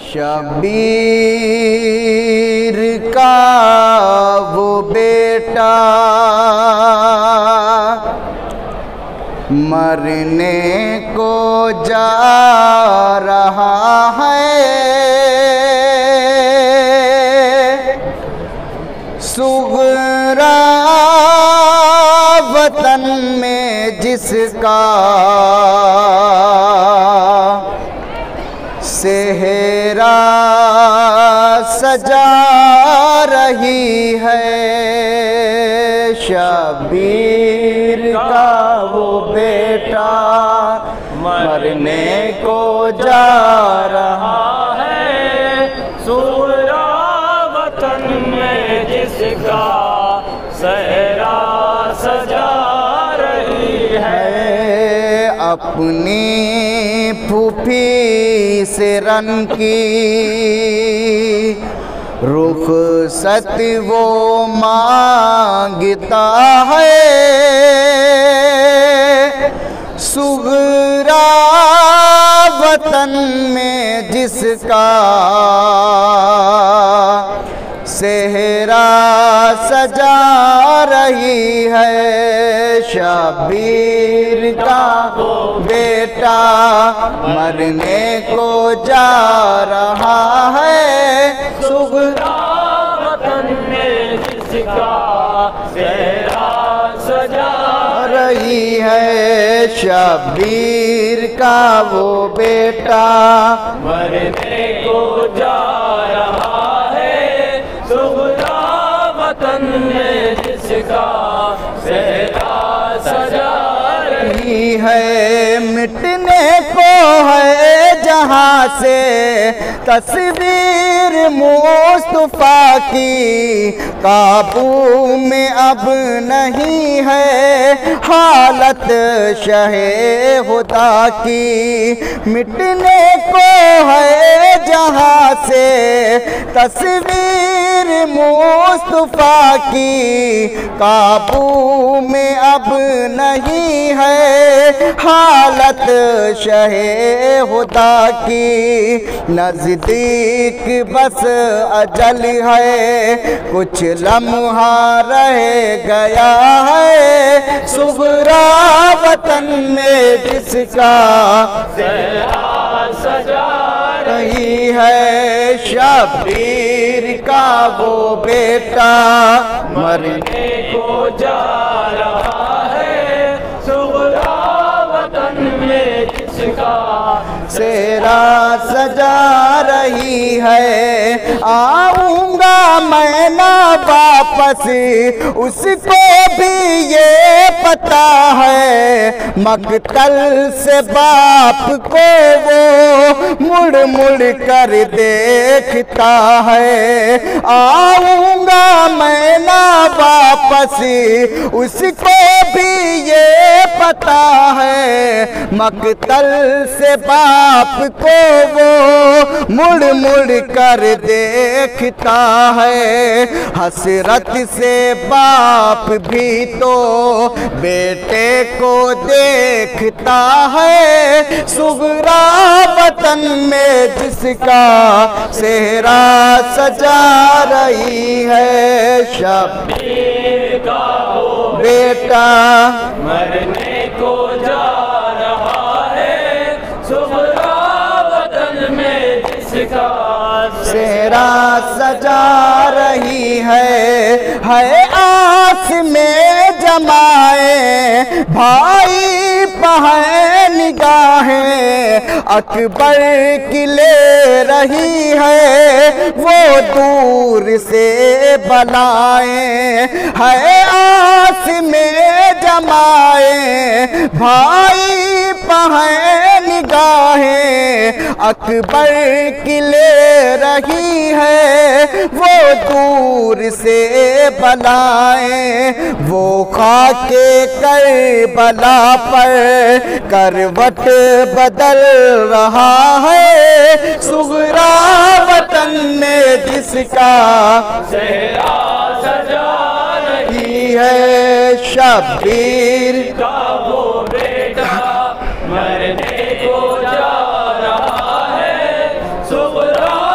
شبیر کا وہ بیٹا مرنے کو جا رہا ہے، صغرا وطن میں جس کا صحرا سجا رہی ہے، شبیر کا وہ بیٹا مرنے کو جا رہا ہے، صغرا وطن میں جس کا صحرا سجا رہی ہے۔ اپنی پھوپھی سے رن کی رخصت وہ مانگتا ہے، صغرا وطن میں جس کا صحرا سجا رہی ہے، شبیر کا وہ بیٹا مرنے کو جا رہا ہے، صغرا وطن میں جس کا صحرا سجا رہی ہے، شبیر کا وہ بیٹا مرنے کو جا رہا ہے، صغرا وطن میں جس کا صحرا سجا رہی ہے، مٹنے کو ہے جہاں سے تصویر مصطفیٰ کی، قابو میں اب نہیں ہے حالت شہ خدا کی، مٹنے کو ہے جہاں سے تصویر مصطفیٰ کی، قابو میں اب نہیں ہے حالت شہ خدا کی، نزدیک بس اجل ہے کچھ لمحہ رہ گیا ہے، صغرا وطن میں جس کا صحرا سجا رہی ہے، شبیر کا وہ بیٹا مرنے کو جا رہا ہے، صغرا وطن میں جس کا صحرا سجا رہی ہے، آؤں گا میں نہ واپس اس کو بھی یہ پتا ہے، مقتل سے باپ کو وہ مڑ مڑ کر دیکھتا ہے، آؤں گا میں نہ واپس اس کو بھی یہ پتا ہے، مقتل سے باپ کو وہ مڑ مڑ کر دیکھتا ہے، حسرت سے باپ بھی تو بیٹے کو دیکھتا ہے، صغرا وطن میں جس کا صحرا سجا رہی ہے، شبیر کا وہ بیٹا مرنے کو جا رہا ہے، صغرا وطن میں جس کا صحرا سجا رہی ہے آس میں جمائے بھائی پہن نگاہیں اکبر کی لے رہی ہے، وہ دور سے بلائیں ہے آس میں جمائے بھائی پہن نگاہیں اکبر کی لے رہی ہے، وہ دور سے بلائیں، وہ خاک کربلا پر کروٹ بدل رہا ہے، صغرا وطن میں جس کا صحرا سجا رہی ہے، شبیر کا وہ بیٹا مرنے کو جا رہا ہے، صغرا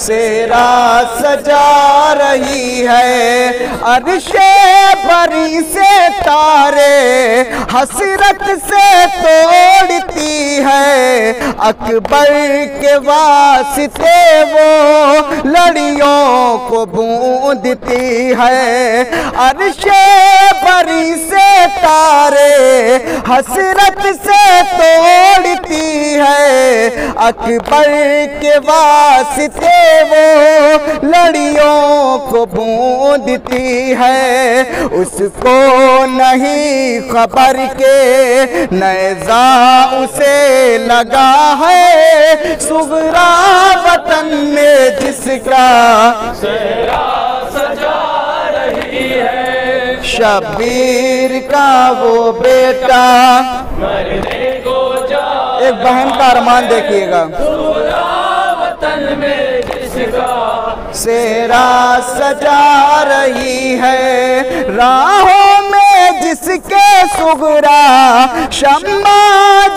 सेहरा सजा रही है। अर्श बरी से तारे हसरत से तोड़ती है, अकबर के वास्ते वो लड़ियों को बूंदती है। अर्श बरी से तारे हसरत से तोड़ती है, अकबर के वास्ते वो लड़ियों को बूंदती है। उसको नहीं खबर के नेज़ा उसे लगा है, सुगरा वतन में जिसका सेहरा सजा रही है। शब्बीर का वो बेटा, मरने को जा एक बहन का अरमान देखिएगा, सुगरा वतन में जिसका सेहरा सजा रही है। राहों में जिसके सुगरा शम्मा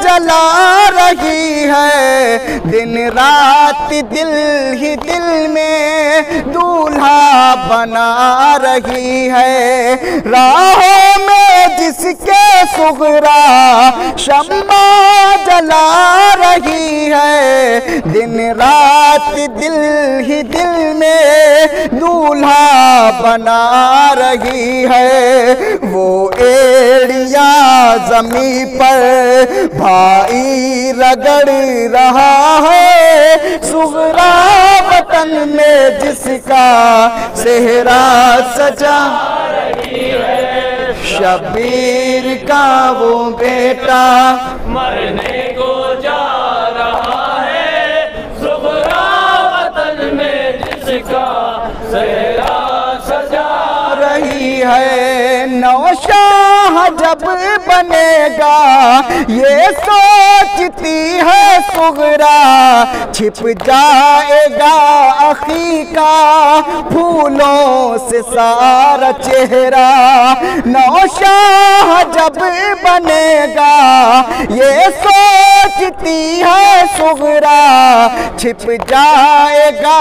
जला रही है, दिन रात दिल ही दिल में दूल्हा बना रही है। राहों में जिसके सुगरा शम्मा जला रही है, दिन रात दिल ही दिल में दूल्हा बना रही है। वो एड़िया ज़मी पर भाई रगड़ रहा है, सुगरा वतन में जिसका सेहरा सजा रही है। शब्बीर का वो बेटा, मरने को जा रहा है, सुगरा वतन में जिसका सेहरा सजा रही है। नौशाह जब बनेगा ये सोचती है सुगरा, छिप जाएगा अखी का फूलों से सारा चेहरा। नौशाह जब बनेगा ये सोचती है सुगरा, छिप जाएगा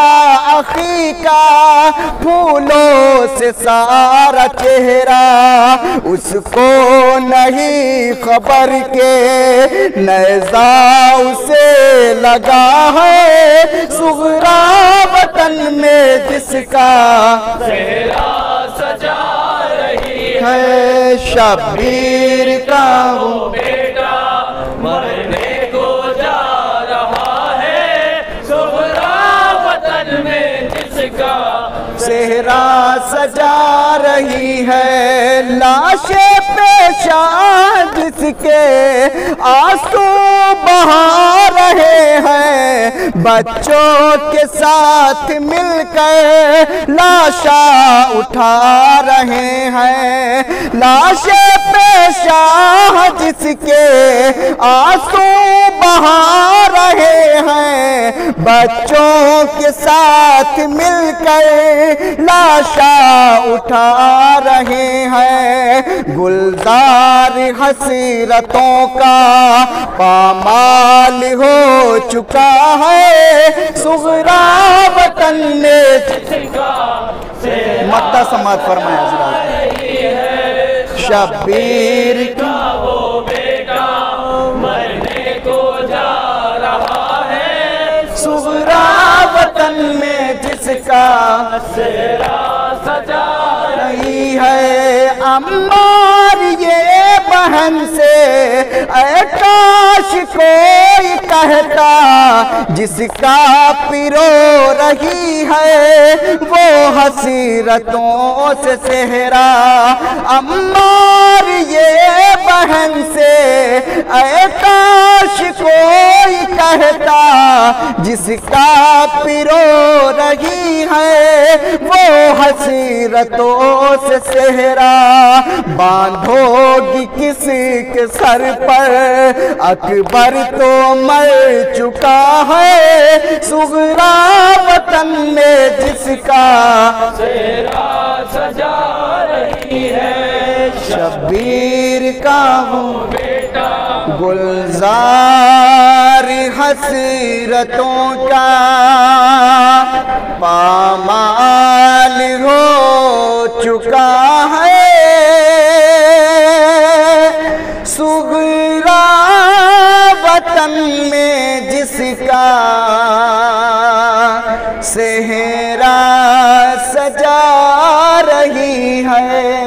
अखी का फूलों से सारा चेहरा। उसको नहीं खबर के नेज़ा उसे लगा है, सुगरा वतन में जिसका सेहरा सजा रही है। शब्बीर का वो बेटा, मरने को जा रहा है, सुगरा वतन में जिसका सेहरा सजा रही है। लाशे पेशान जिसके आंसू बहा रहे हैं, बच्चों के साथ मिलकर लाशा उठा रहे हैं। लाशे पेशान जिसके आंसू बहा रहे हैं, बच्चों के साथ मिलकर लाशा उठा रहे हैं। गुलजार हसरतों का पामाल हो चुका है, सुगरा वतन में जिसका मत्ता समात फरमाया हज़रात। शब्बीर का वो बेटा, मरने को जा रहा है, सुगरा वतन में जिसका सेहरा सजा रही है। अम्मार ये बहन से ऐ काश कोई कहता, जिसका पिरो रही है वो हसरतों से सेहरा। अम्मार ये बहन से ऐ काश कोई कहता, जिसका पिरो रही है वो हसरतों से सेहरा। बांधोगी किसके सर पर, अकबर तो मर चुका है, सुगरा वतन में जिसका सेहरा सजा रही है। शब्बीर का वो बेटा, गुलजार हसरतों का پامال ہو چکا ہے صغرا وطن میں جس کا صحرا سجا رہی ہے